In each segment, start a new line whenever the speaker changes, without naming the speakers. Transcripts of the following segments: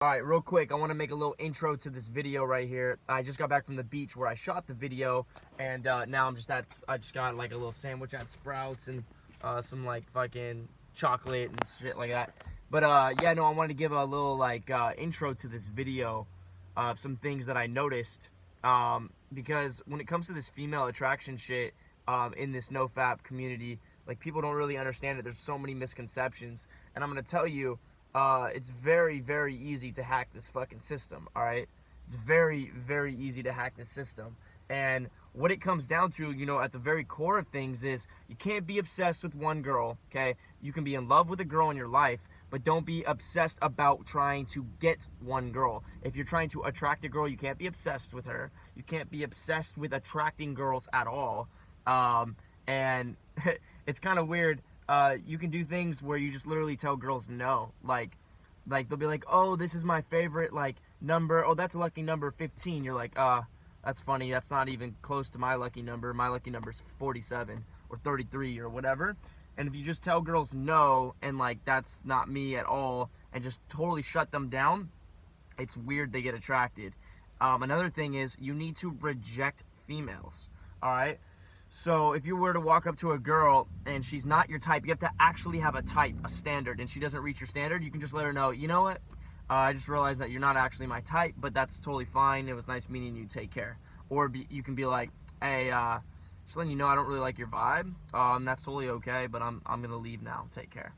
Alright, real quick, I want to make a little intro to this video right here. I just got back from the beach where I shot the video, and now I just got like a little sandwich at Sprouts and some like fucking chocolate and shit like that. But yeah, no, I wanted to give a little like intro to this video of some things that I noticed. Because when it comes to this female attraction shit in this NoFap community, like people don't really understand it. There's so many misconceptions, and I'm gonna tell you. It's very, very easy to hack this fucking system, alright? It's very, very easy to hack this system. And what it comes down to, you know, at the very core of things is you can't be obsessed with one girl, okay? You can be in love with a girl in your life, but don't be obsessed about trying to get one girl. If you're trying to attract a girl, you can't be obsessed with her. You can't be obsessed with attracting girls at all. And it's kind of weird. You can do things where you just literally tell girls no. Like they'll be like, oh, this is my favorite, like, number. Oh, that's a lucky number 15. You're like, that's funny. That's not even close to my lucky number. My lucky number's 47 or 33 or whatever. And if you just tell girls no and, like, that's not me at all and just totally shut them down, it's weird they get attracted. Another thing is you need to reject females, all right? So if you were to walk up to a girl and she's not your type, you have to actually have a type, a standard, and she doesn't reach your standard, you can just let her know, you know what, I just realized that you're not actually my type, but that's totally fine. It was nice meeting you. Take care. Or you can be like, hey, just letting you know I don't really like your vibe. That's totally okay, but I'm going to leave now. Take care.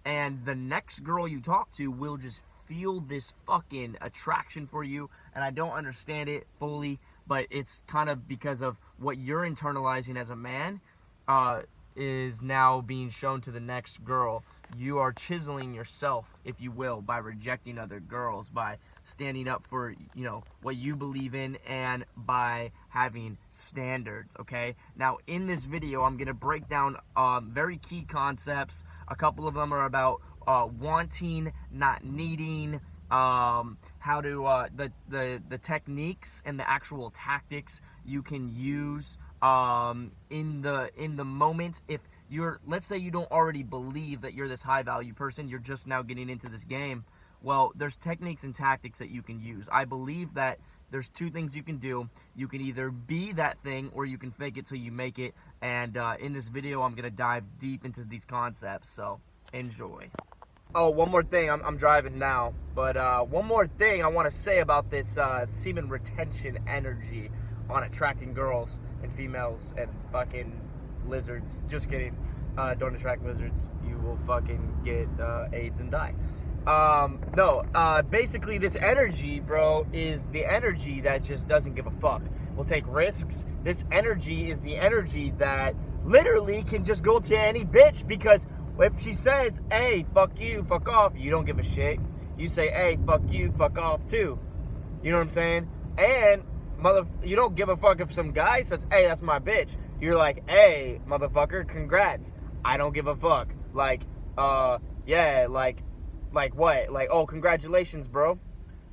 And the next girl you talk to will just feel this fucking attraction for you, and I don't understand it fully, but it's kind of because of what you're internalizing as a man is now being shown to the next girl. You are chiseling yourself, if you will, by rejecting other girls, by standing up for, you know, what you believe in, and by having standards, okay? Now, in this video, I'm going to break down very key concepts. A couple of them are about wanting, not needing, how to the techniques and the actual tactics you can use in the moment. If you're, let's say you don't already believe that you're this high value person, you're just now getting into this game, well, there's techniques and tactics that you can use. I believe that there's two things you can do. You can either be that thing, or you can fake it till you make it. And in this video, I'm gonna dive deep into these concepts, so enjoy. Oh, one more thing. I'm driving now, but one more thing I want to say about this semen retention energy on attracting girls and females and fucking lizards. Just kidding. Don't attract lizards. You will fucking get AIDS and die. No, basically this energy, bro, is the energy that just doesn't give a fuck. Will take risks. This energy is the energy that literally can just go up to any bitch, because if she says, hey, fuck you, fuck off, you don't give a shit. You say, hey, fuck you, fuck off too. You know what I'm saying? And you don't give a fuck if some guy says, hey, that's my bitch. You're like, hey, motherfucker, congrats. I don't give a fuck. Like, yeah, like what? Like, oh, congratulations, bro.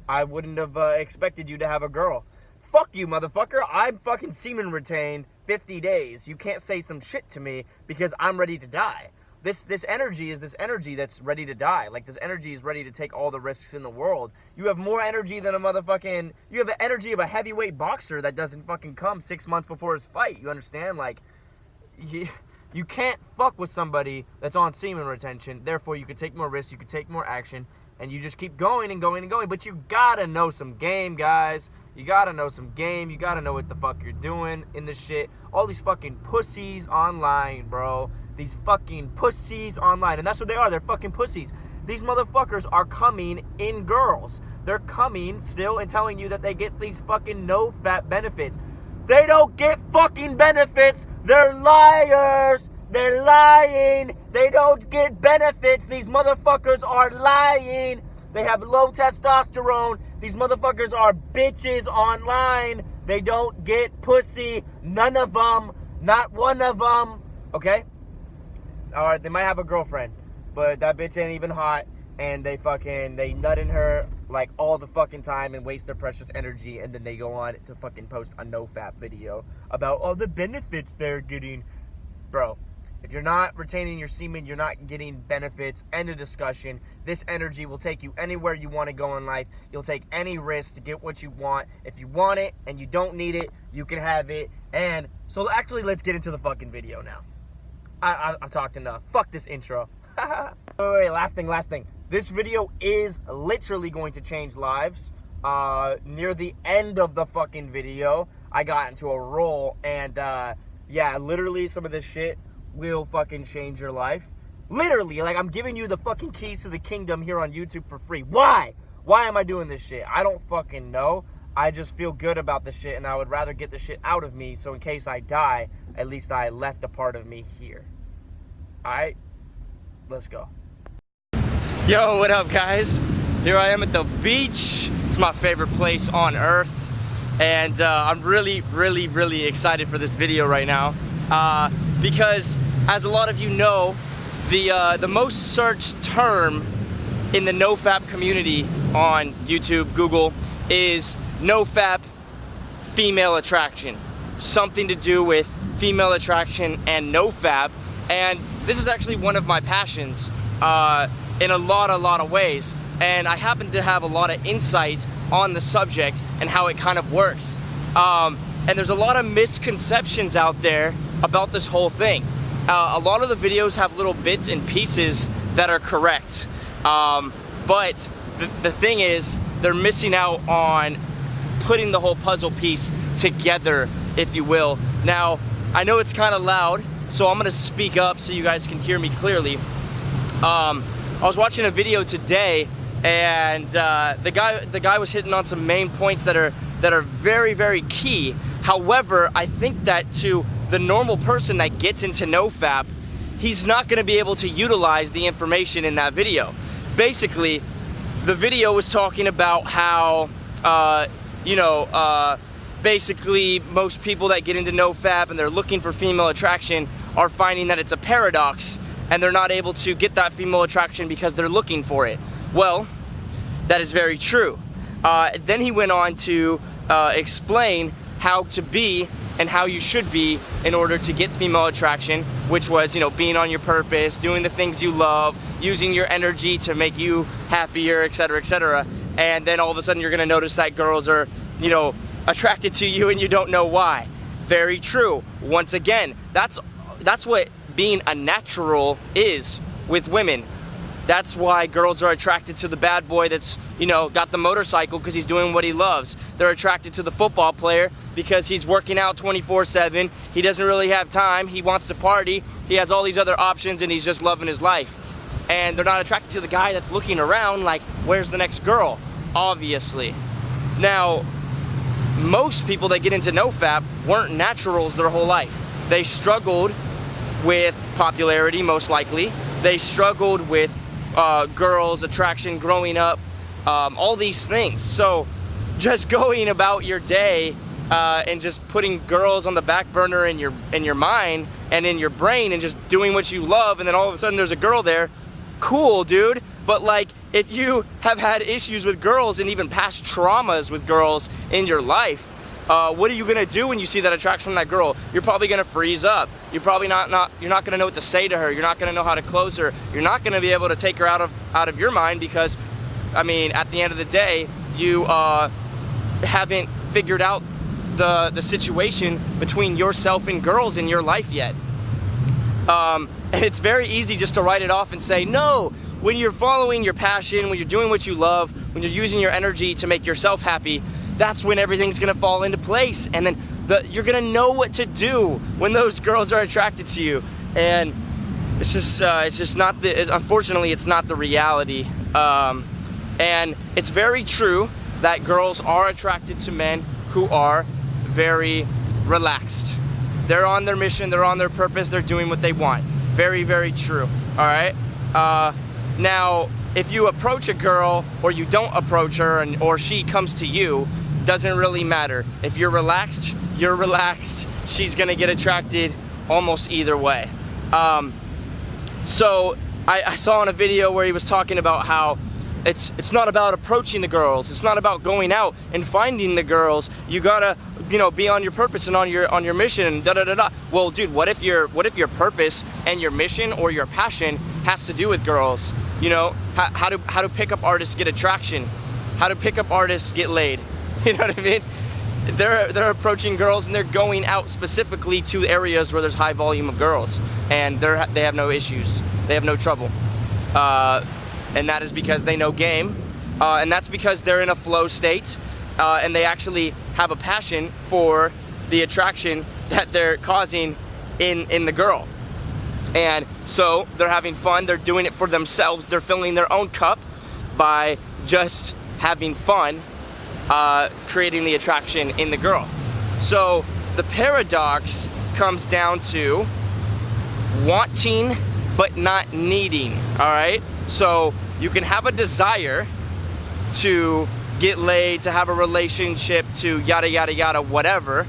I wouldn't have expected you to have a girl. Fuck you, motherfucker. I'm fucking semen retained 50 days. You can't say some shit to me because I'm ready to die. This energy is this energy that's ready to die. Like, this energy is ready to take all the risks in the world. You have more energy than you have the energy of a heavyweight boxer that doesn't fucking come 6 months before his fight. You understand? Like, you can't fuck with somebody that's on semen retention. Therefore, you can take more risks, you can take more action, and you just keep going and going and going. But you gotta know some game, guys. You gotta know some game. You gotta know what the fuck you're doing in this shit. All these fucking pussies online, bro. These fucking pussies online. And that's what they are. They're fucking pussies. These motherfuckers are coming in girls. They're coming still and telling you that they get these fucking NoFap benefits. They don't get fucking benefits. They're liars. They're lying. They don't get benefits. These motherfuckers are lying. They have low testosterone. These motherfuckers are bitches online. They don't get pussy. None of them. Not one of them. Okay? Alright, they might have a girlfriend, but that bitch ain't even hot, and they nut in her like all the fucking time and waste their precious energy, and then they go on to fucking post a NoFap video about all the benefits they're getting. Bro, If you're not retaining your semen, you're not getting benefits. End of discussion. This energy will take you anywhere you want to go in life. You'll take any risk to get what you want. If you want it and you don't need it, you can have it. And so actually, let's get into the fucking video now. I've talked enough. Fuck this intro. Wait, last thing. This video is literally going to change lives. Near the end of the fucking video, I got into a roll, and yeah, literally some of this shit will fucking change your life. Literally, like, I'm giving you the fucking keys to the kingdom here on YouTube for free. Why? Why am I doing this shit? I don't fucking know. I just feel good about this shit, and I would rather get the shit out of me, so in case I die, at least I left a part of me here. Alright? Let's go. Yo, what up, guys? Here I am at the beach. It's my favorite place on earth, and I'm really excited for this video right now, because as a lot of you know, the most searched term in the NoFap community on YouTube, Google, is NoFap female attraction. Something to do with female attraction and NoFap, and this is actually one of my passions in a lot of ways, and I happen to have a lot of insight on the subject and how it kind of works. And there's a lot of misconceptions out there about this whole thing. A lot of the videos have little bits and pieces that are correct, but the thing is, they're missing out on putting the whole puzzle piece together, if you will. Now, I know it's kind of loud, so I'm gonna speak up so you guys can hear me clearly. I was watching a video today, and the guy was hitting on some main points that are very key. However, I think that to the normal person that gets into NoFap, he's not going to be able to utilize the information in that video. Basically, the video was talking about how basically most people that get into NoFap and they're looking for female attraction are finding that it's a paradox, and they're not able to get that female attraction because they're looking for it. Well, that is very true. Then he went on to explain how to be and how you should be in order to get female attraction, which was, being on your purpose, doing the things you love, using your energy to make you happier, etc., etc. And then all of a sudden you're gonna notice that girls are, attracted to you and you don't know why. Very true. Once again, that's what being a natural is with women. That's why girls are attracted to the bad boy that's, got the motorcycle because he's doing what he loves. They're attracted to the football player because he's working out 24/7. He doesn't really have time. He wants to party. He has all these other options and he's just loving his life. And they're not attracted to the guy that's looking around like, where's the next girl? Obviously. Now, most people that get into NoFap weren't naturals their whole life. They struggled with popularity, most likely. They struggled with girls, attraction, growing up, all these things. So just going about your day and just putting girls on the back burner in your mind and in your brain and just doing what you love, and then all of a sudden there's a girl there, cool, dude. But like, if you have had issues with girls and even past traumas with girls in your life, what are you gonna do when you see that attraction from that girl? You're probably gonna freeze up. You're probably you're not gonna know what to say to her. You're not gonna know how to close her. You're not gonna be able to take her out of your mind because, I mean, at the end of the day, you haven't figured out the situation between yourself and girls in your life yet. And it's very easy just to write it off and say, no, when you're following your passion, when you're doing what you love, when you're using your energy to make yourself happy, that's when everything's gonna fall into place, and then you're gonna know what to do when those girls are attracted to you. And it's just not unfortunately, it's not the reality. And it's very true that girls are attracted to men who are very relaxed. They're on their mission, they're on their purpose, they're doing what they want. Very true, all right? Now, if you approach a girl or you don't approach her, or she comes to you, doesn't really matter. If you're relaxed, you're relaxed. She's gonna get attracted almost either way. So I saw in a video where he was talking about how it's not about approaching the girls. It's not about going out and finding the girls. You gotta you know, be on your purpose and on your mission, da da da da. Well, dude, what if your purpose and your mission or your passion has to do with girls? You know, how do pickup artists get attraction? How do pickup artists get laid? You know what I mean? They're approaching girls and they're going out specifically to areas where there's high volume of girls, and they have no issues, they have no trouble, and that is because they know game, and that's because they're in a flow state, and they actually have a passion for the attraction that they're causing in the girl. And so they're having fun, they're doing it for themselves, they're filling their own cup by just having fun, creating the attraction in the girl. So the paradox comes down to wanting but not needing, all right? So you can have a desire to get laid, to have a relationship, to yada yada yada, whatever,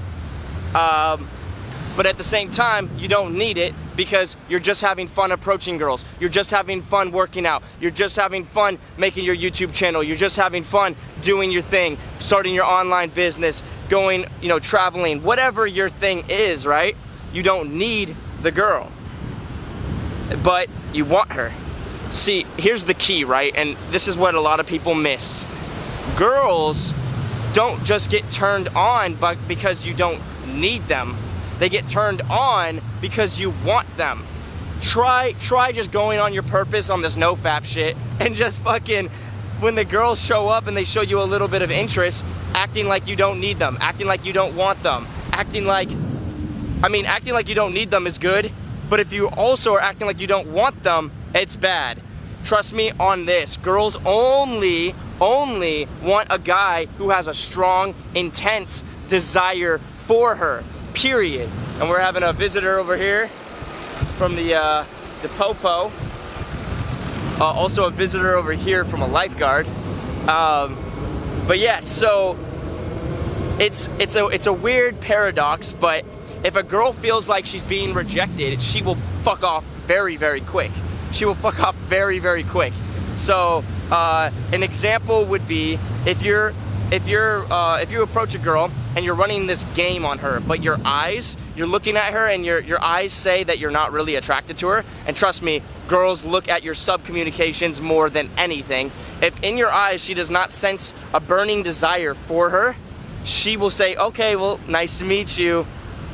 but at the same time you don't need it, because you're just having fun approaching girls, you're just having fun working out, you're just having fun making your YouTube channel, you're just having fun doing your thing, starting your online business, going, you know, traveling, whatever your thing is, right? You don't need the girl, but you want her. See, here's the key, right? And this is what a lot of people miss. Girls don't just get turned on because you don't need them. They get turned on because you want them. Try just going on your purpose on this NoFap shit and just fucking, when the girls show up and they show you a little bit of interest, acting like you don't need them, acting like you don't want them, acting like you don't need them is good, but if you also are acting like you don't want them, it's bad. Trust me on this. Girls only want a guy who has a strong, intense desire for her. Period. And we're having a visitor over here from the Popo. Also a visitor over here from a lifeguard. But yeah, so it's a weird paradox, but if a girl feels like she's being rejected, she will fuck off very, very quick. She will fuck off very, very quick. So an example would be if you approach a girl and you're running this game on her, but you're looking at her and your eyes say that you're not really attracted to her. And trust me, girls look at your sub-communications more than anything. If in your eyes she does not sense a burning desire for her, she will say, okay, well, nice to meet you,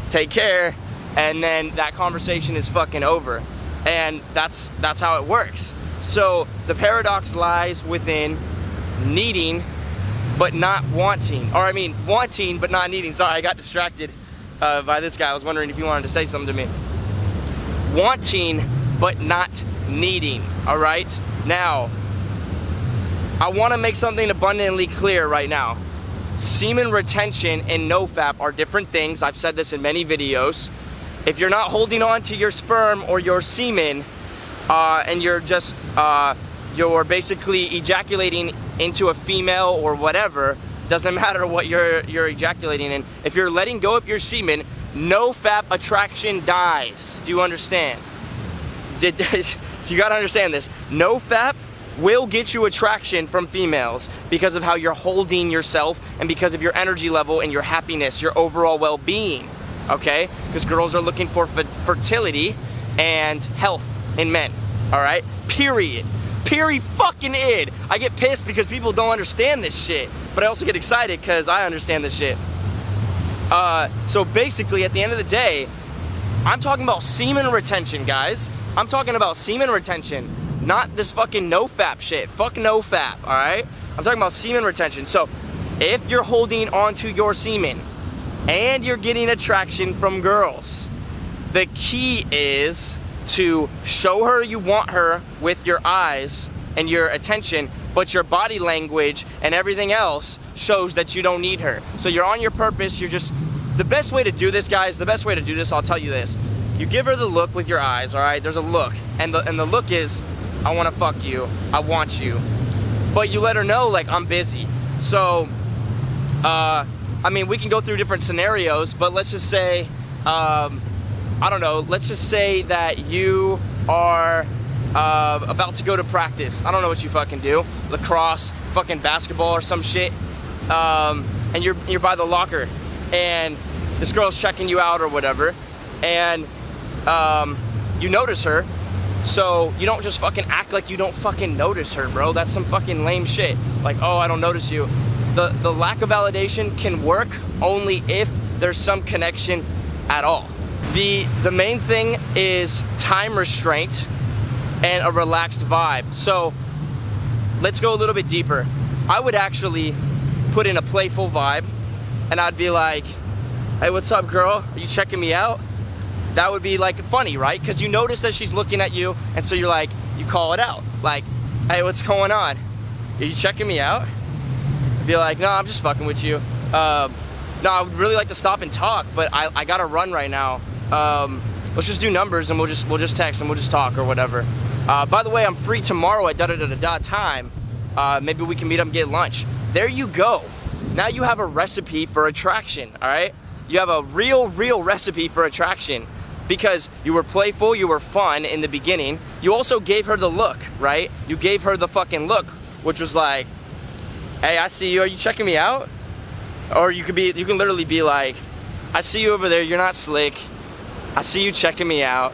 take care, and then that conversation is fucking over. And that's how it works. So the paradox lies within needing but not wanting, or I mean wanting but not needing. Sorry, I got distracted by this guy. I was wondering if he wanted to say something to me. Wanting but not needing, all right? Now, I want to make something abundantly clear right now. Semen retention and NoFap are different things. I've said this in many videos. If you're not holding on to your sperm or your semen, and you're just you're basically ejaculating into a female or whatever, doesn't matter what you're ejaculating in. If you're letting go of your semen, NoFap attraction dies. Do you understand? You gotta understand this. NoFap will get you attraction from females because of how you're holding yourself and because of your energy level and your happiness, your overall well-being, okay? Because girls are looking for fertility and health in men, all right? Period. Fucking id. I get pissed because people don't understand this shit, but I also get excited because I understand this shit. So basically, at the end of the day, I'm talking about semen retention, guys. I'm talking about semen retention, not this fucking NoFap shit. Fuck NoFap, all right? I'm talking about semen retention. So if you're holding onto your semen and you're getting attraction from girls, the key is to show her you want her with your eyes and your attention, but your body language and everything else shows that you don't need her. So you're on your purpose, you're just, the best way to do this, guys, the best way to do this, I'll tell you this. You give her the look with your eyes, all right? There's a look, and the look is, I wanna fuck you, I want you. But you let her know, like, I'm busy. So, I mean, we can go through different scenarios, but let's just say, I don't know, let's just say that you are about to go to practice. I don't know what you fucking do. Lacrosse, fucking basketball or some shit. And you're by the locker. and this girl's checking you out or whatever, and you notice her, so you don't just fucking act like you don't fucking notice her, bro. That's some fucking lame shit. Like, oh, I don't notice you. The lack of validation can work only if there's some connection at all. The main thing is time restraint and a relaxed vibe. So let's go a little bit deeper. I would actually put in a playful vibe, and I'd be like, hey, what's up, girl? Are you checking me out? That would be like funny, right? Because you notice that she's looking at you, and so you're like, you call it out. Like, hey, what's going on? Are you checking me out? I'd be like, no, I'm just fucking with you. No, I would really like to stop and talk, but I gotta run right now. Let's just do numbers, and we'll just text and we'll just talk or whatever. By the way, I'm free tomorrow at da-da-da-da time. Maybe we can meet up and get lunch. There you go. Now you have a recipe for attraction, all right? You have a real recipe for attraction, because you were playful, you were fun in the beginning. You also gave her the look, right? You gave her the fucking look, which was like, hey, I see you, are you checking me out? Or you can literally be like, I see you over there, you're not slick. I see you checking me out.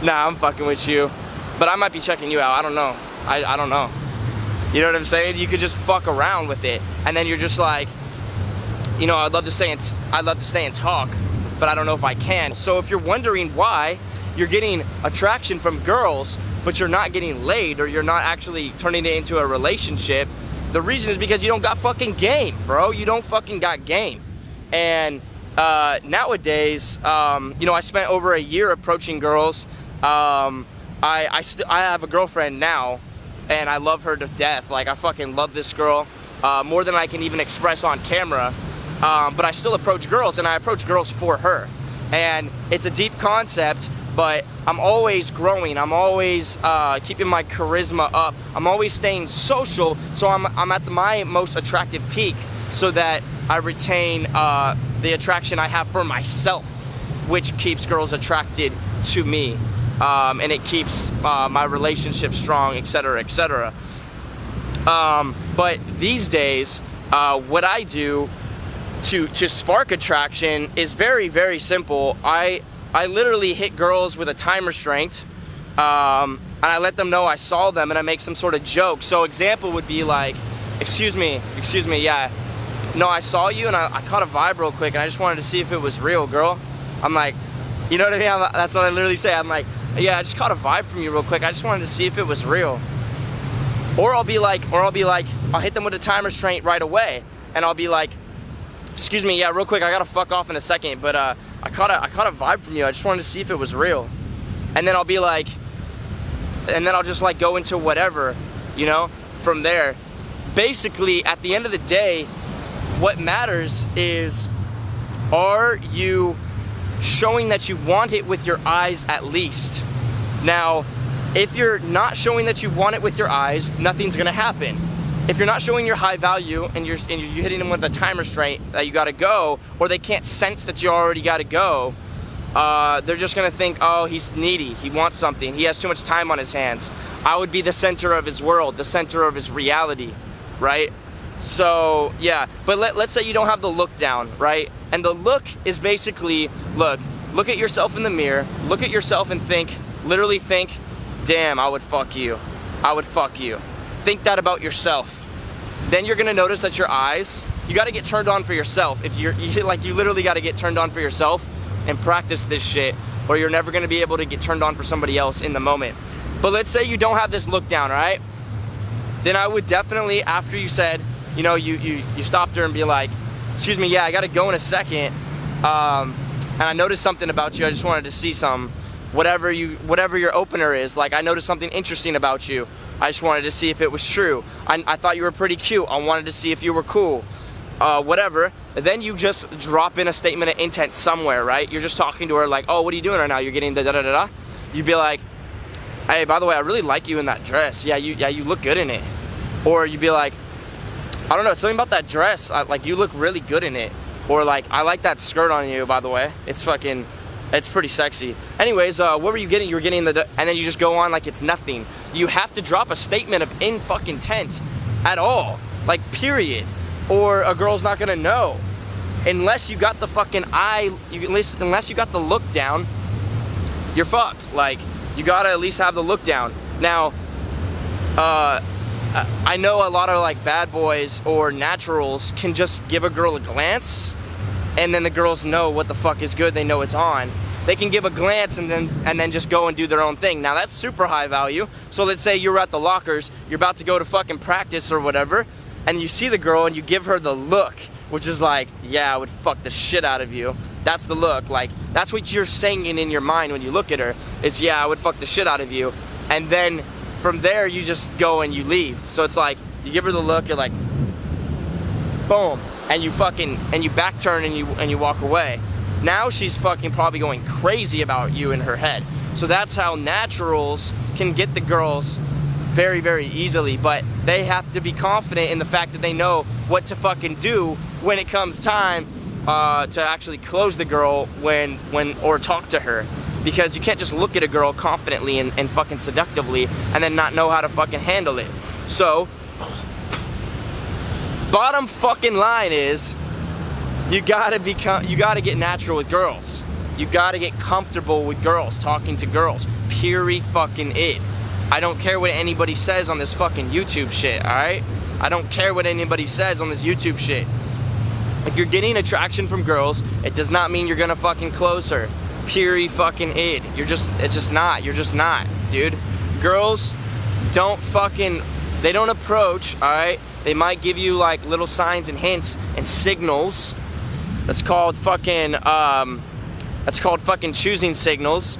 Nah, I'm fucking with you. But I might be checking you out, I don't know. I don't know. You know what I'm saying? You could just fuck around with it. And then you're just like, you know, I'd love to stay and talk, but I don't know if I can. So if you're wondering why you're getting attraction from girls, but you're not getting laid, or you're not actually turning it into a relationship, the reason is because you don't got fucking game, bro. You don't fucking got game. And nowadays, you know, I spent over a year approaching girls. I have a girlfriend now, and I love her to death. Like, I fucking love this girl more than I can even express on camera. But I still approach girls, and I approach girls for her. And it's a deep concept, but I'm always growing. I'm always keeping my charisma up. I'm always staying social, so I'm at my most attractive peak, so that I retain the attraction I have for myself, which keeps girls attracted to me. And it keeps my relationship strong, etc., etc. But these days, what I do to spark attraction is very simple. I literally hit girls with a time restraint, and I let them know I saw them, and I make some sort of joke. So example would be like, excuse me, yeah, no, I saw you, and I caught a vibe real quick, and I just wanted to see if it was real, girl. I'm like, you know what I mean? That's what I literally say. I'm like, yeah, I just caught a vibe from you real quick. I just wanted to see if it was real. Or I'll hit them with a time restraint right away, and I'll be like, excuse me, yeah, real quick, I gotta fuck off in a second, but I caught a vibe from you. I just wanted to see if it was real. And then I'll be like, and then I'll just like go into whatever, you know, from there. Basically, at the end of the day, what matters is, are you showing that you want it with your eyes at least? Now, if you're not showing that you want it with your eyes, nothing's gonna happen. If you're not showing your high value, and you're hitting them with a time restraint that you gotta go, or they can't sense that you already gotta go, they're just gonna think, oh, he's needy, he wants something, he has too much time on his hands. I would be the center of his world, the center of his reality, right? So, yeah, but let's say you don't have the look down, right? And the look is basically, look at yourself in the mirror, look at yourself and literally think, damn, I would fuck you. I would fuck you. Think that about yourself. Then you're gonna notice that your eyes, you gotta get turned on for yourself. You literally gotta get turned on for yourself and practice this shit, or you're never gonna be able to get turned on for somebody else in the moment. But let's say you don't have this look down, right? Then I would definitely, after you said, you know, you stopped her and be like, excuse me, yeah, I gotta go in a second, and I noticed something about you, I just wanted to see some, whatever your opener is, like, I noticed something interesting about you, I just wanted to see if it was true, I thought you were pretty cute, I wanted to see if you were cool, whatever. Then you just drop in a statement of intent somewhere, right? You're just talking to her like, oh, what are you doing right now? You're getting the da-da-da-da. You'd be like, hey, by the way, I really like you in that dress, yeah, you look good in it. Or you'd be like, I don't know, something about that dress, like, you look really good in it. Or like, I like that skirt on you, by the way. It's pretty sexy. Anyways, what were you getting? You were getting and then you just go on like it's nothing. You have to drop a statement of intent at all. Like, period. Or a girl's not gonna know. unless you got the fucking unless you got the look down, you're fucked. Like, you gotta at least have the look down. Now, I know a lot of like bad boys or naturals can just give a girl a glance, and then the girls know what the fuck is good. They know it's on. They can give a glance and then just go and do their own thing. Now that's super high value. So let's say you're at the lockers, you're about to go to fucking practice or whatever, and you see the girl and you give her the look, which is like, yeah, I would fuck the shit out of you. That's the look. Like, that's what you're saying in your mind when you look at her, is, yeah, I would fuck the shit out of you. And then from there you just go and you leave. So it's like, you give her the look, you're like, boom, and you back turn and you walk away. Now she's fucking probably going crazy about you in her head. So that's how naturals can get the girls very, very easily, but they have to be confident in the fact that they know what to fucking do when it comes time to actually close the girl or talk to her. Because you can't just look at a girl confidently and fucking seductively and then not know how to fucking handle it. So, bottom fucking line is, you gotta get natural with girls. You gotta get comfortable with girls, talking to girls. Purely fucking it. I don't care what anybody says on this fucking YouTube shit, alright? I don't care what anybody says on this YouTube shit. If you're getting attraction from girls, it does not mean you're gonna fucking close her. Purely fucking it. It's just not. You're just not, dude. Girls don't they don't approach, alright? They might give you like little signs and hints and signals. That's called fucking choosing signals.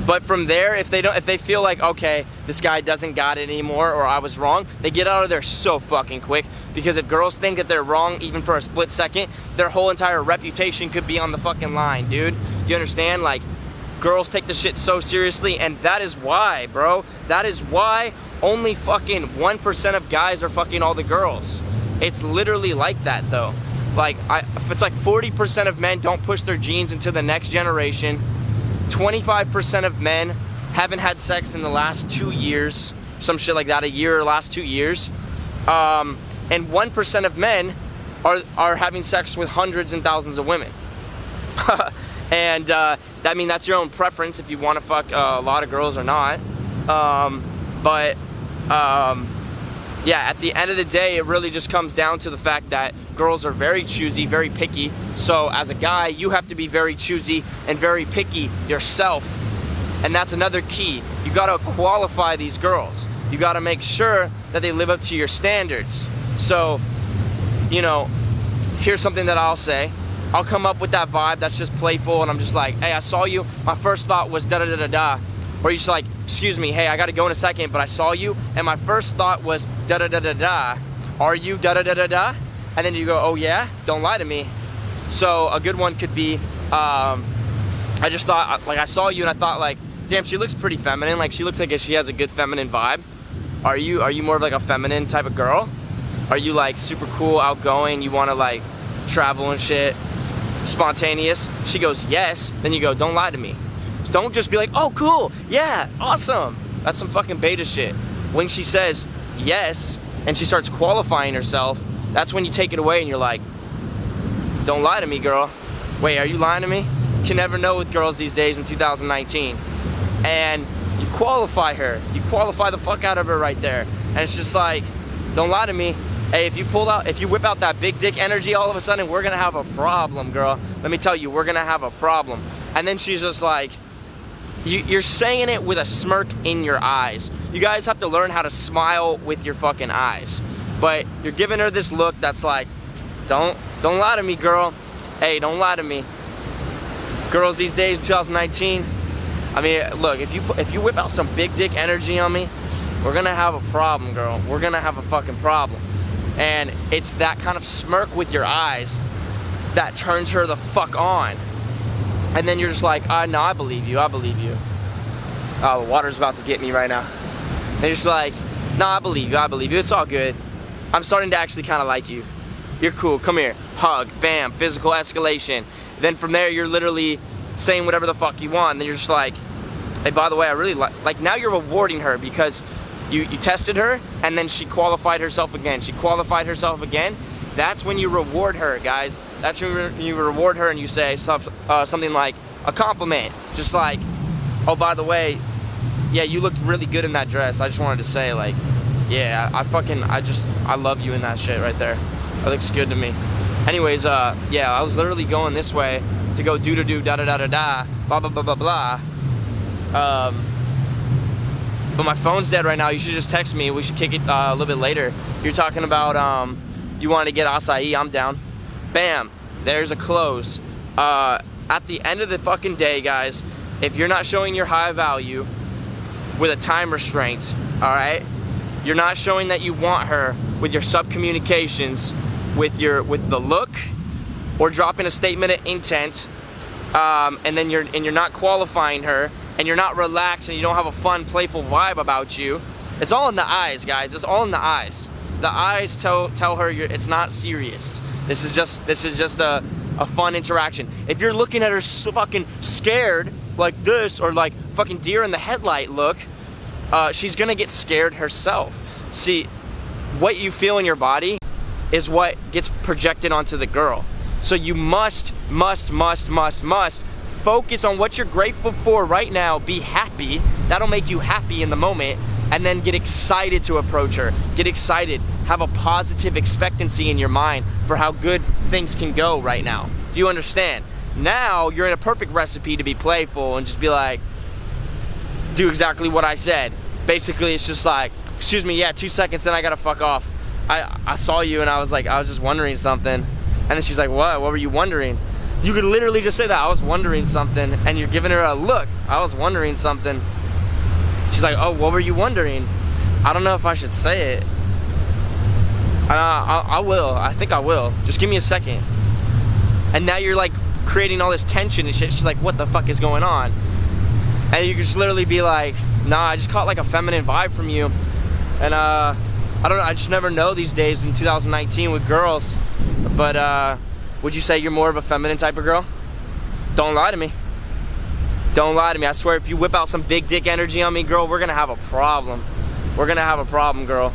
But from there, if they feel like, okay, this guy doesn't got it anymore, or I was wrong, they get out of there so fucking quick. Because if girls think that they're wrong even for a split second, their whole entire reputation could be on the fucking line, dude. Do you understand? Like, girls take the shit so seriously, and that is why, bro. That is why only fucking 1% of guys are fucking all the girls. It's literally like that, though. Like, if it's like 40% of men don't push their genes into the next generation, 25% of men haven't had sex in the last 2 years, some shit like that, a year or last 2 years, and 1% of men are having sex with hundreds and thousands of women. And I mean, that's your own preference if you want to fuck a lot of girls or not. Yeah, at the end of the day, it really just comes down to the fact that girls are very choosy, very picky. So as a guy, you have to be very choosy and very picky yourself. And that's another key. You gotta qualify these girls. You gotta make sure that they live up to your standards. So, you know, here's something that I'll say. I'll come up with that vibe that's just playful, and I'm just like, hey, I saw you. My first thought was da-da-da-da-da. Or you're just like, excuse me, hey, I gotta go in a second, but I saw you, and my first thought was da-da-da-da-da. Are you da-da-da-da-da? And then you go, oh yeah? Don't lie to me. So a good one could be, I just thought, like, I saw you and I thought, like, damn, she looks pretty feminine. Like, she looks like she has a good feminine vibe. Are you more of like a feminine type of girl? Are you like super cool, outgoing, you wanna like travel and shit, spontaneous? She goes, yes. Then you go, don't lie to me. So don't just be like, oh cool, yeah, awesome. That's some fucking beta shit. When she says yes and she starts qualifying herself, that's when you take it away and you're like, don't lie to me, girl. Wait, are you lying to me? You can never know with girls these days in 2019. And you qualify her. You qualify the fuck out of her right there. And it's just like, don't lie to me. Hey, if you whip out that big dick energy, all of a sudden we're gonna have a problem, girl. Let me tell you, we're gonna have a problem. And then she's just like, you're saying it with a smirk in your eyes. You guys have to learn how to smile with your fucking eyes. But you're giving her this look that's like, don't lie to me, girl. Hey, don't lie to me. Girls these days, 2019, I mean, look, if you whip out some big dick energy on me, we're gonna have a problem, girl. We're gonna have a fucking problem. And it's that kind of smirk with your eyes that turns her the fuck on. And then you're just like, no, I believe you, I believe you. Oh, the water's about to get me right now. And you're just like, no, I believe you, I believe you. It's all good. I'm starting to actually kind of like you. You're cool, come here. Hug, bam, physical escalation. Then from there, you're literally saying whatever the fuck you want. And then you're just like, hey, by the way, I really like, now you're rewarding her because you tested her, and then she qualified herself again. She qualified herself again, that's when you reward her, guys. That's when you reward her and you say something like a compliment. Just like, oh, by the way, yeah, you looked really good in that dress. I just wanted to say, like, yeah, I love you in that shit right there. That looks good to me. Anyways, yeah, I was literally going this way to go do da da da da da, blah blah blah blah blah. But my phone's dead right now. You should just text me. We should kick it a little bit later. You're talking about you want to get acai. I'm down. Bam. There's a close. At the end of the fucking day, guys, if you're not showing your high value with a time restraint, all right, you're not showing that you want her with your sub-communications, with the look, or dropping a statement of intent, and then you're not qualifying her, and you're not relaxed, and you don't have a fun, playful vibe about you. It's all in the eyes, guys. It's all in the eyes. The eyes tell her it's not serious. This is just a fun interaction. If you're looking at her fucking scared like this, or like fucking deer in the headlight look, she's gonna get scared herself. See, what you feel in your body is what gets projected onto the girl. So you must focus on what you're grateful for right now. Be happy. That'll make you happy in the moment. And then get excited to approach her. Get excited. Have a positive expectancy in your mind for how good things can go right now. Do you understand? Now you're in a perfect recipe to be playful and just be like, do exactly what I said. Basically, it's just like, excuse me, yeah, 2 seconds, then I gotta fuck off. I saw you and I was just wondering something. And then she's like, what were you wondering? You could literally just say that, I was wondering something, and you're giving her a look, I was wondering something. She's like, oh, what were you wondering? I don't know if I should say it. I will, I think I will. Just give me a second. And now you're like creating all this tension and shit. She's like, what the fuck is going on? And you can just literally be like, nah, I just caught like a feminine vibe from you. And I don't know, I just never know these days in 2019 with girls. But would you say you're more of a feminine type of girl? Don't lie to me. Don't lie to me. I swear, if you whip out some big dick energy on me, girl, we're gonna have a problem. We're gonna have a problem, girl.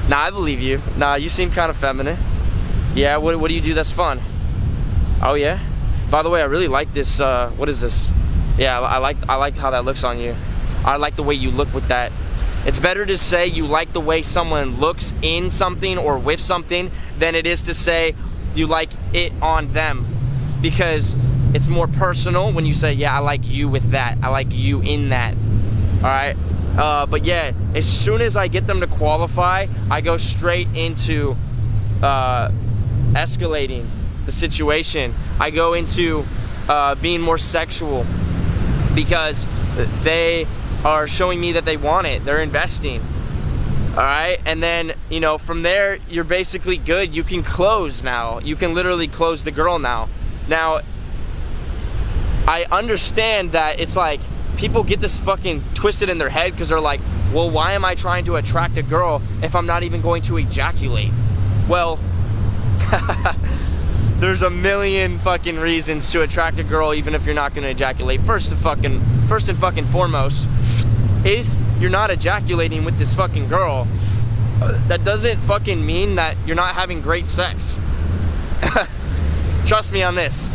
Nah, I believe you. Nah, you seem kind of feminine. Yeah, what do you do that's fun? Oh yeah? By the way, I really like this, what is this? Yeah, I like how that looks on you. I like the way you look with that. It's better to say you like the way someone looks in something or with something than it is to say you like it on them. Because it's more personal when you say, yeah, I like you with that. I like you in that. Alright? But yeah, as soon as I get them to qualify, I go straight into escalating the situation. I go into being more sexual because they are showing me that they want it. They're investing. Alright? And then, you know, from there, you're basically good. You can close now. You can literally close the girl now. Now, I understand that it's like, people get this fucking twisted in their head because they're like, well, why am I trying to attract a girl if I'm not even going to ejaculate? Well, there's a million fucking reasons to attract a girl even if you're not going to ejaculate. First and fucking foremost, if you're not ejaculating with this fucking girl, that doesn't fucking mean that you're not having great sex. Trust me on this.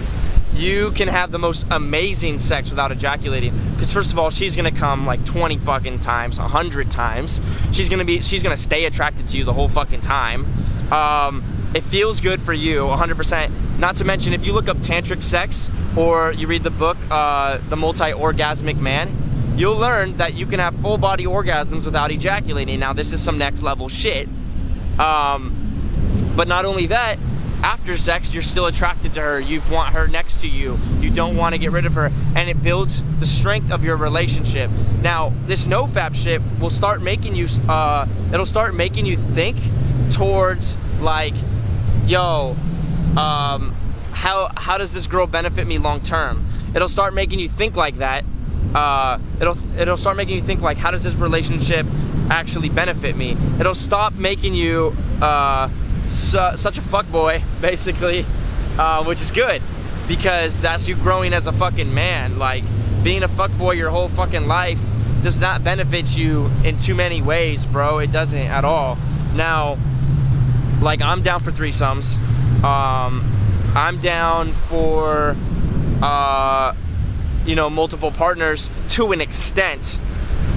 You can have the most amazing sex without ejaculating. Because first of all, she's gonna come like 20 fucking times, 100 times. She's gonna stay attracted to you the whole fucking time. It feels good for you, 100%. Not to mention, if you look up tantric sex or you read the book, The Multi-Orgasmic Man, you'll learn that you can have full body orgasms without ejaculating. Now, this is some next level shit. But not only that, after sex, you're still attracted to her. You want her next to you. You don't want to get rid of her. And it builds the strength of your relationship. Now, this NoFap shit will start making you, it'll start making you think towards like, yo, how does this girl benefit me long term? It'll start making you think like that. It'll start making you think like, how does this relationship actually benefit me? It'll stop making you, such a fuckboy, basically, which is good because that's you growing as a fucking man. Like, being a fuckboy your whole fucking life does not benefit you in too many ways, bro. It doesn't at all. Now, like, I'm down for threesomes. I'm down for, you know, multiple partners to an extent.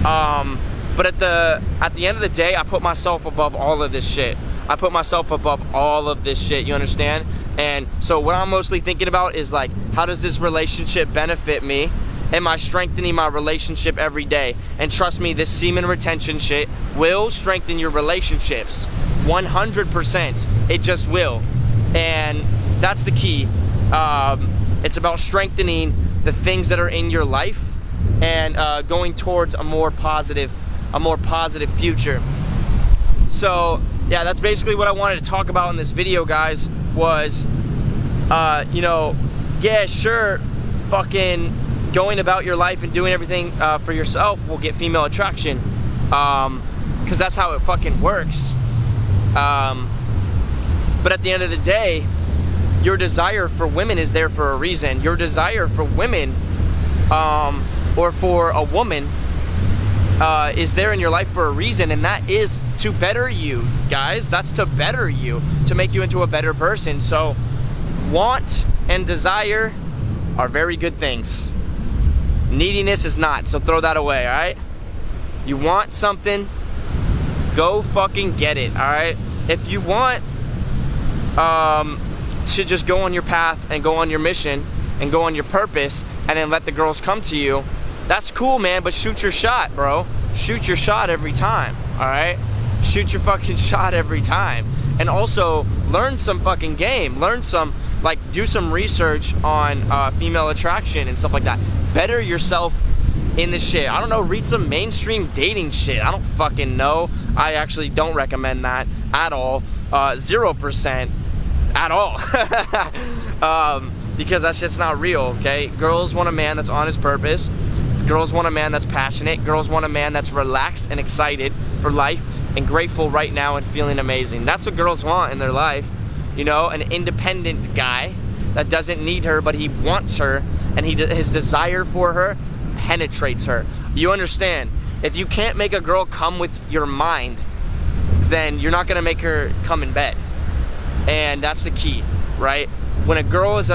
But at the end of the day, I put myself above all of this shit. I put myself above all of this shit, you understand? And so what I'm mostly thinking about is like, how does this relationship benefit me? Am I strengthening my relationship every day? And trust me, this semen retention shit will strengthen your relationships. 100%. It just will. And that's the key. It's about strengthening the things that are in your life and going towards a more positive future. So yeah, that's basically what I wanted to talk about in this video, guys, was, you know, yeah, sure, fucking going about your life and doing everything for yourself will get female attraction, because that's how it fucking works. But at the end of the day, your desire for women is there for a reason. Your desire for women, or for a woman, is there in your life for a reason, and that is to better you, guys. That's to better you, to make you into a better person. So want and desire are very good things. Neediness is not, so throw that away, all right? You want something, go fucking get it, all right? If you want to just go on your path and go on your mission and go on your purpose and then let the girls come to you, that's cool, man, but shoot your shot, bro. Shoot your shot every time, all right? Shoot your fucking shot every time. And also, learn some fucking game. Learn some, like, do some research on female attraction and stuff like that. Better yourself in this shit. I don't know, read some mainstream dating shit. I don't fucking know. I actually don't recommend that at all. 0% at all. Because that shit's not real, okay? Girls want a man that's on his purpose. Girls want a man that's passionate. Girls want a man that's relaxed and excited for life and grateful right now and feeling amazing. That's what girls want in their life. You know, an independent guy that doesn't need her, but he wants her, and his desire for her penetrates her. You understand? If you can't make a girl come with your mind, then you're not gonna make her come in bed. And that's the key, right? When a girl is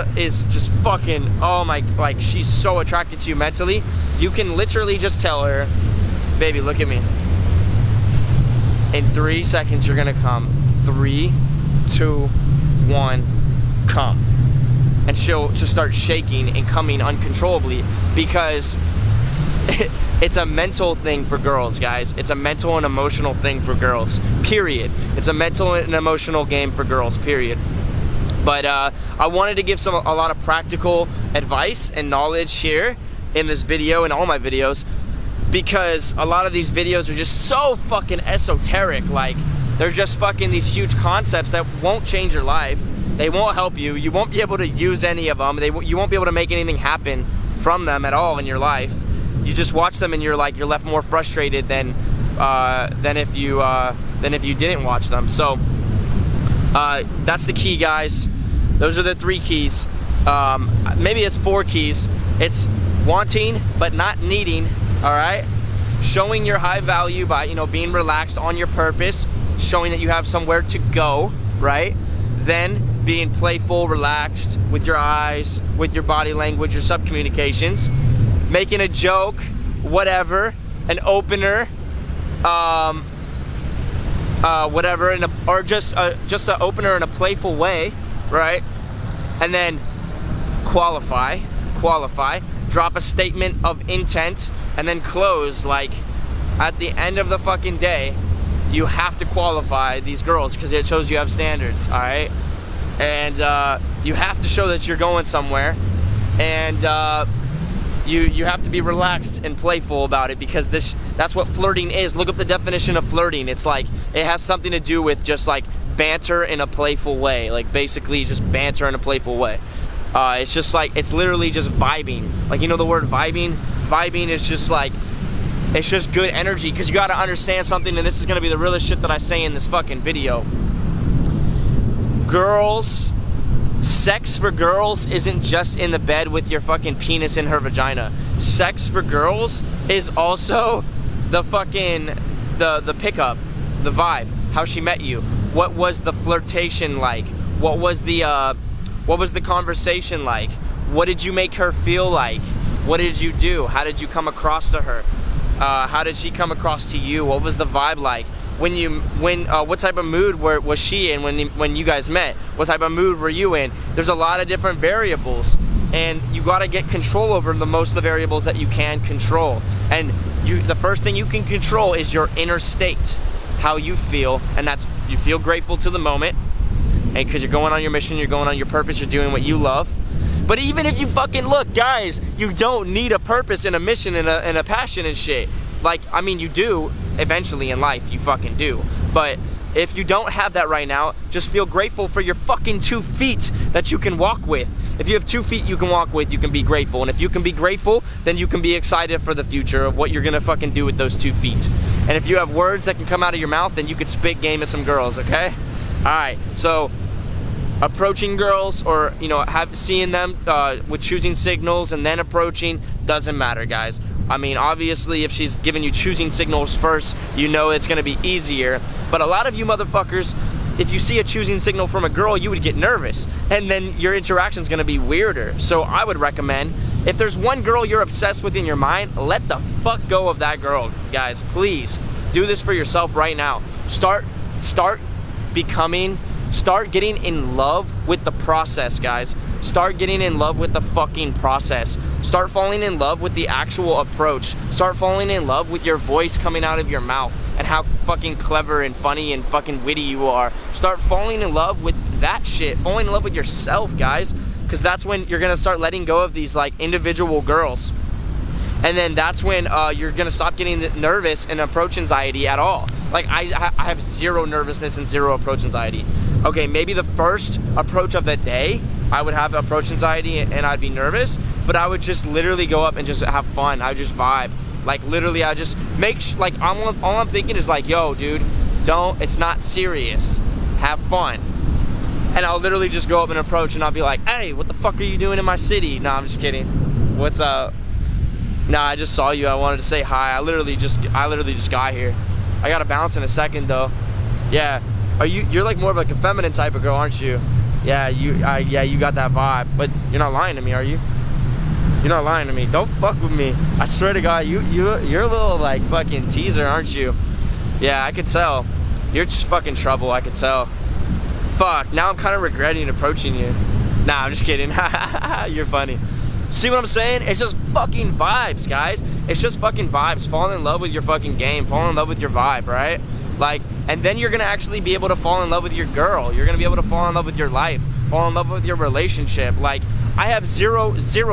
just fucking, oh my, like, she's so attracted to you mentally, you can literally just tell her, baby, look at me. In 3 seconds, you're gonna come. 3, 2, 1, come. And she'll just start shaking and coming uncontrollably, because it's a mental thing for girls, guys. It's a mental and emotional thing for girls, period. It's a mental and emotional game for girls, period. But I wanted to give a lot of practical advice and knowledge here in this video and all my videos, because a lot of these videos are just so fucking esoteric. Like, they're just fucking these huge concepts that won't change your life. They won't help you. You won't be able to use any of them. You won't be able to make anything happen from them at all in your life. You just watch them and you're left more frustrated than if you didn't watch them. So that's the key, guys. Those are the 3 keys. Maybe it's 4 keys. It's wanting but not needing, all right? Showing your high value by, you know, being relaxed on your purpose, showing that you have somewhere to go, right? Then being playful, relaxed with your eyes, with your body language, your sub-communications, making a joke, whatever, an opener, whatever, or just an opener in a playful way, right? And then qualify, drop a statement of intent, and then close. Like, at the end of the fucking day, you have to qualify these girls, because it shows you have standards, all right? And you have to show that you're going somewhere, and you have to be relaxed and playful about it, because that's what flirting is. Look up the definition of flirting. It's like, it has something to do with just like banter in a playful way, like basically just banter in a playful way. It's just like, it's literally just vibing. Like, you know the word vibing? Vibing is just like, it's just good energy, because you got to understand something, and this is going to be the realest shit that I say in this fucking video. Girls, sex for girls isn't just in the bed with your fucking penis in her vagina. Sex for girls is also the fucking, the pickup, the vibe, how she met you. What was the flirtation like? What was the conversation like? What did you make her feel like? What did you do? How did you come across to her? How did she come across to you? What was the vibe like? What type of mood was she in when you guys met? What type of mood were you in? There's a lot of different variables, and you gotta get control over most of the variables that you can control. And the first thing you can control is your inner state, how you feel, and that's, you feel grateful to the moment, and because you're going on your mission, you're going on your purpose, you're doing what you love. But even if you fucking, look, guys, you don't need a purpose and a mission and a passion and shit. Like, I mean, you do eventually in life, you fucking do. But if you don't have that right now, just feel grateful for your fucking 2 feet that you can walk with. If you have 2 feet you can walk with, you can be grateful. And if you can be grateful, then you can be excited for the future of what you're gonna fucking do with those 2 feet. And if you have words that can come out of your mouth, then you could spit game at some girls, okay? All right, so approaching girls, or seeing them with choosing signals and then approaching, doesn't matter, guys. I mean, obviously if she's giving you choosing signals first, you know it's gonna be easier. But a lot of you motherfuckers, if you see a choosing signal from a girl, you would get nervous, and then your interaction's gonna be weirder. So I would recommend, if there's one girl you're obsessed with in your mind, let the fuck go of that girl, guys. Please do this for yourself right now. Start getting in love with the process, guys. Start getting in love with the fucking process. Start falling in love with the actual approach. Start falling in love with your voice coming out of your mouth and how fucking clever and funny and fucking witty you are. Start falling in love with that shit. Falling in love with yourself, guys, because that's when you're gonna start letting go of these like individual girls. And then that's when you're gonna stop getting nervous and approach anxiety at all. Like I have zero nervousness and zero approach anxiety. Okay, maybe the first approach of the day, I would have approach anxiety and I'd be nervous, but I would just literally go up and just have fun. I would just vibe. Like literally, I just like all I'm thinking is like, yo, dude, it's not serious. Have fun. And I'll literally just go up and approach and I'll be like, hey, what the fuck are you doing in my city? No, I'm just kidding. What's up? Nah, I just saw you. I wanted to say hi. I literally just got here. I gotta bounce in a second though. Yeah. You're like more of like a feminine type of girl, aren't you? Yeah, you got that vibe. But you're not lying to me, are you? You're not lying to me. Don't fuck with me. I swear to God, you're a little like fucking teaser, aren't you? Yeah, I could tell. You're just fucking trouble, I could tell. Fuck, now I'm kind of regretting approaching you. Nah, I'm just kidding. You're funny. See what I'm saying? It's just fucking vibes, guys. It's just fucking vibes. Fall in love with your fucking game. Fall in love with your vibe, right? Like, and then you're gonna actually be able to fall in love with your girl. You're gonna be able to fall in love with your life. Fall in love with your relationship. Like, I have zero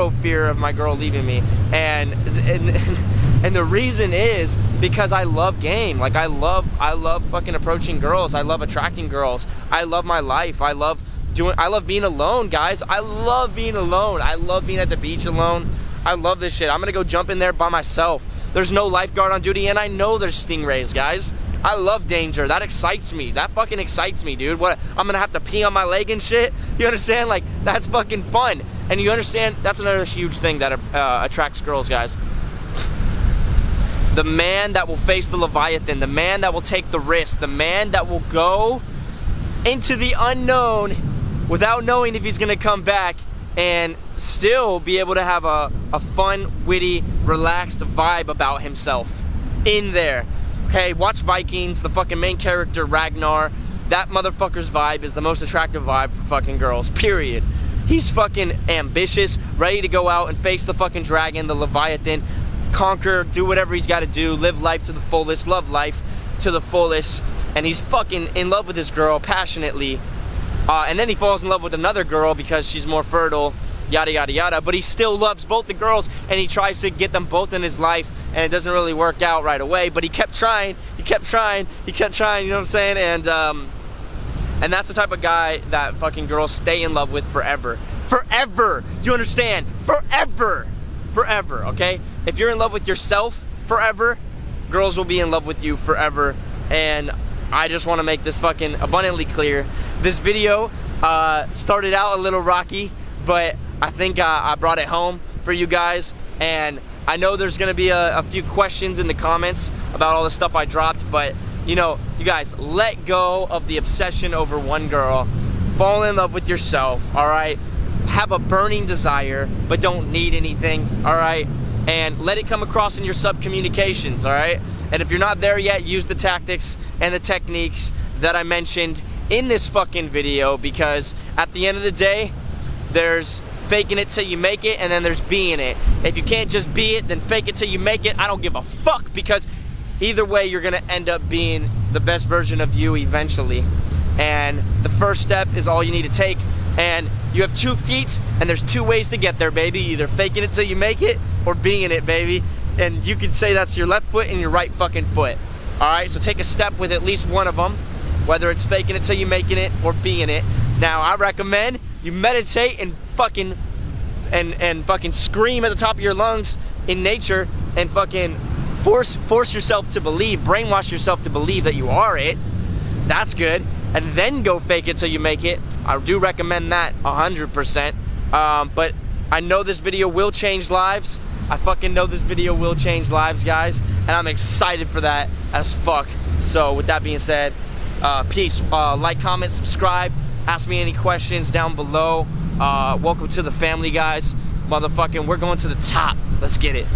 fear of my girl leaving me. And the reason is because I love game. Like, I love fucking approaching girls. I love attracting girls. I love my life. I love being alone, guys. I love being alone. I love being at the beach alone. I love this shit. I'm gonna go jump in there by myself. There's no lifeguard on duty, and I know there's stingrays, guys. I love danger. That excites me. That fucking excites me, dude. What, I'm gonna have to pee on my leg and shit? You understand? Like, that's fucking fun. And you understand, that's another huge thing that attracts girls, guys. The man that will face the Leviathan, the man that will take the risk, the man that will go into the unknown without knowing if he's gonna come back and still be able to have a fun, witty, relaxed vibe about himself in there. Okay, watch Vikings, the fucking main character, Ragnar. That motherfucker's vibe is the most attractive vibe for fucking girls, period. He's fucking ambitious, ready to go out and face the fucking dragon, the Leviathan, conquer, do whatever he's gotta do, live life to the fullest, love life to the fullest, and he's fucking in love with this girl passionately. And then he falls in love with another girl because she's more fertile, yada yada yada, but he still loves both the girls and he tries to get them both in his life, and it doesn't really work out right away, but he kept trying, you know what I'm saying? And that's the type of guy that fucking girls stay in love with forever. Forever! You understand? Forever! Forever, okay? If you're in love with yourself forever, girls will be in love with you forever. And I just want to make this fucking abundantly clear. This video started out a little rocky, but I think I brought it home for you guys. And I know there's gonna be a few questions in the comments about all the stuff I dropped, but you know, you guys, let go of the obsession over one girl. Fall in love with yourself, all right? Have a burning desire, but don't need anything, all right? And let it come across in your sub-communications, all right? And if you're not there yet, use the tactics and the techniques that I mentioned in this fucking video, because at the end of the day, there's faking it till you make it, and then there's being it. If you can't just be it, then fake it till you make it. I don't give a fuck, because either way, you're gonna end up being the best version of you eventually. And the first step is all you need to take. And you have 2 feet, and there's 2 ways to get there, baby. Either faking it till you make it, or being it, baby. And you can say that's your left foot and your right fucking foot. All right, so take a step with at least one of them, whether it's faking it till you making it or being it. Now, I recommend you meditate and fucking scream at the top of your lungs in nature and fucking force yourself to believe, brainwash yourself to believe that you are it. That's good. And then go fake it till you make it. I do recommend that 100%. But I know this video will change lives. I fucking know this video will change lives, guys. And I'm excited for that as fuck. So with that being said, peace. Like, comment, subscribe. Ask me any questions down below. Welcome to the family, guys. Motherfucking, we're going to the top. Let's get it.